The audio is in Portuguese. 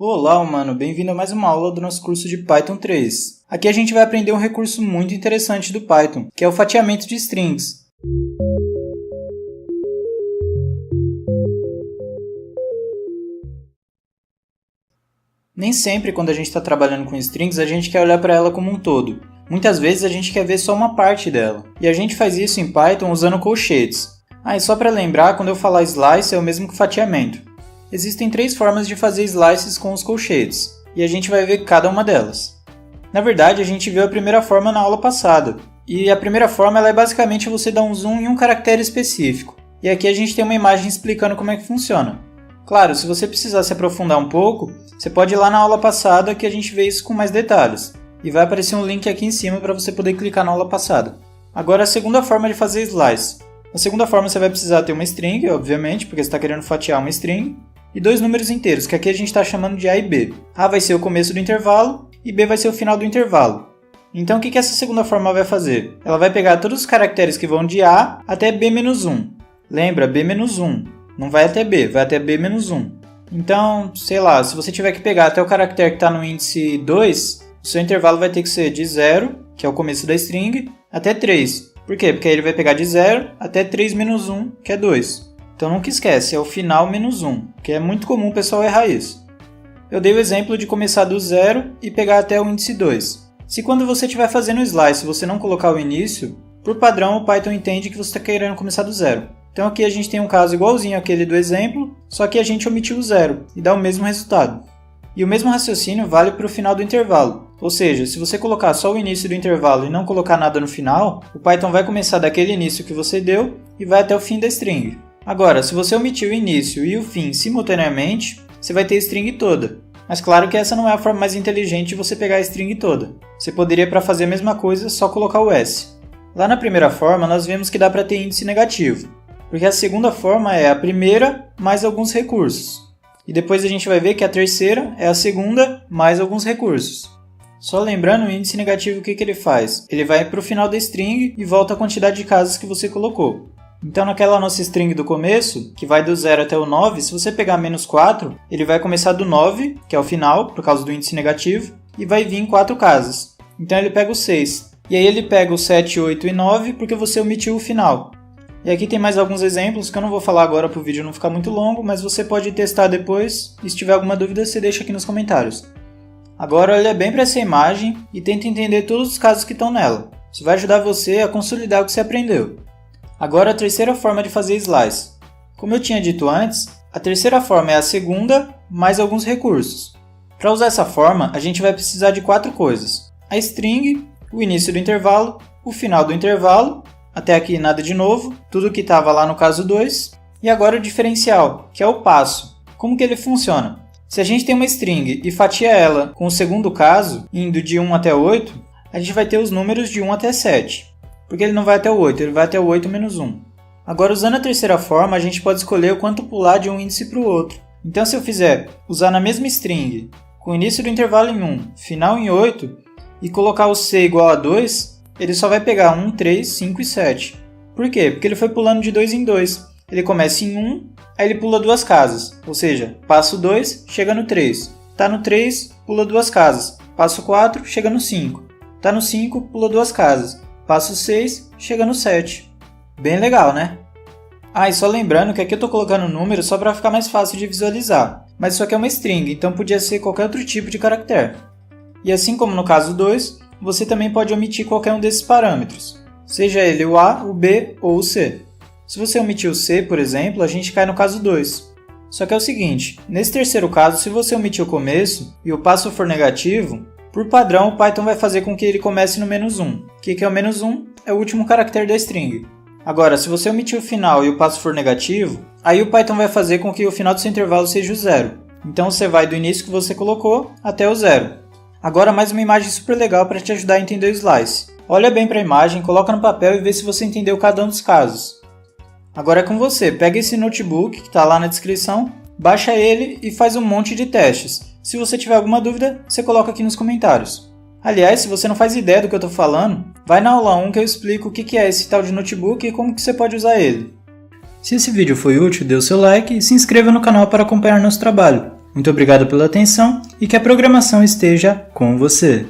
Olá, humano! Bem-vindo a mais uma aula do nosso curso de Python 3. Aqui a gente vai aprender um recurso muito interessante do Python, que é o fatiamento de strings. Nem sempre, quando a gente está trabalhando com strings, a gente quer olhar para ela como um todo. Muitas vezes a gente quer ver só uma parte dela. E a gente faz isso em Python usando colchetes. E só para lembrar, quando eu falar slice é o mesmo que fatiamento. Existem 3 formas de fazer slices com os colchetes, e a gente vai ver cada uma delas. Na verdade, a gente viu a primeira forma na aula passada, e a primeira forma é basicamente você dar um zoom em um caractere específico. E aqui a gente tem uma imagem explicando como é que funciona. Claro, se você precisar se aprofundar um pouco, você pode ir lá na aula passada que a gente vê isso com mais detalhes. E vai aparecer um link aqui em cima para você poder clicar na aula passada. Agora a segunda forma de fazer slice. Na segunda forma você vai precisar ter uma string, obviamente, porque você está querendo fatiar uma string, e 2 números inteiros, que aqui a gente está chamando de A e B. A vai ser o começo do intervalo e B vai ser o final do intervalo. Então o que essa segunda forma vai fazer? Ela vai pegar todos os caracteres que vão de A até B-1. Lembra, B-1. Não vai até B, vai até B-1. Então, sei lá, se você tiver que pegar até o caractere que está no índice 2, o seu intervalo vai ter que ser de 0, que é o começo da string, até 3. Por quê? Porque aí ele vai pegar de 0 até 3-1, que é 2. Então nunca esquece, é o final menos 1, que é muito comum o pessoal errar isso. Eu dei o exemplo de começar do 0 e pegar até o índice 2. Se quando você estiver fazendo o slice você não colocar o início, por padrão o Python entende que você está querendo começar do 0. Então aqui a gente tem um caso igualzinho àquele do exemplo, só que a gente omitiu o 0 e dá o mesmo resultado. E o mesmo raciocínio vale para o final do intervalo. Ou seja, se você colocar só o início do intervalo e não colocar nada no final, o Python vai começar daquele início que você deu e vai até o fim da string. Agora, se você omitir o início e o fim simultaneamente, você vai ter a string toda. Mas claro que essa não é a forma mais inteligente de você pegar a string toda. Você poderia, para fazer a mesma coisa, só colocar o S. Lá na primeira forma, nós vimos que dá para ter índice negativo, porque a segunda forma é a primeira mais alguns recursos. E depois a gente vai ver que a terceira é a segunda mais alguns recursos. Só lembrando, o índice negativo o que ele faz? Ele vai para o final da string e volta a quantidade de casas que você colocou. Então naquela nossa string do começo, que vai do 0 até o 9, se você pegar menos 4, ele vai começar do 9, que é o final, por causa do índice negativo, e vai vir em 4 casas. Então ele pega o 6. E aí ele pega o 7, 8 e 9, porque você omitiu o final. E aqui tem mais alguns exemplos que eu não vou falar agora para o vídeo não ficar muito longo, mas você pode testar depois, e se tiver alguma dúvida você deixa aqui nos comentários. Agora olha bem para essa imagem e tenta entender todos os casos que estão nela. Isso vai ajudar você a consolidar o que você aprendeu. Agora a terceira forma de fazer slice. Como eu tinha dito antes, a terceira forma é a segunda mais alguns recursos. Para usar essa forma, a gente vai precisar de 4 coisas. A string, o início do intervalo, o final do intervalo, até aqui nada de novo, tudo que estava lá no caso 2, e agora o diferencial, que é o passo. Como que ele funciona? Se a gente tem uma string e fatia ela com o segundo caso, indo de 1 até 8, a gente vai ter os números de 1 até 7. Porque ele não vai até o 8, ele vai até o 8 menos 1. Agora, usando a terceira forma, a gente pode escolher o quanto pular de um índice para o outro. Então, se eu fizer usar na mesma string, com início do intervalo em 1, final em 8, e colocar o C igual a 2, ele só vai pegar 1, 3, 5 e 7. Por quê? Porque ele foi pulando de 2 em 2. Ele começa em 1, aí ele pula 2 casas. Ou seja, passo 2, chega no 3. Tá no 3, pula 2 casas. Passo 4, chega no 5. Tá no 5, pula 2 casas. Passo 6, chega no 7. Bem legal, né? E só lembrando que aqui eu estou colocando número só para ficar mais fácil de visualizar. Mas isso aqui é uma string, então podia ser qualquer outro tipo de caractere. E assim como no caso 2, você também pode omitir qualquer um desses parâmetros. Seja ele o A, o B ou o C. Se você omitir o C, por exemplo, a gente cai no caso 2. Só que é o seguinte, nesse terceiro caso, se você omitir o começo e o passo for negativo, por padrão, o Python vai fazer com que ele comece no menos 1. O que é o menos 1? É o último caractere da string. Agora, se você omitir o final e o passo for negativo, aí o Python vai fazer com que o final do seu intervalo seja o 0. Então você vai do início que você colocou até o 0. Agora mais uma imagem super legal para te ajudar a entender o slice. Olha bem para a imagem, coloca no papel e vê se você entendeu cada um dos casos. Agora é com você, pega esse notebook que está lá na descrição, baixa ele e faz um monte de testes. Se você tiver alguma dúvida, você coloca aqui nos comentários. Aliás, se você não faz ideia do que eu estou falando, vai na aula 1 que eu explico o que é esse tal de notebook e como que você pode usar ele. Se esse vídeo foi útil, dê o seu like e se inscreva no canal para acompanhar nosso trabalho. Muito obrigado pela atenção e que a programação esteja com você.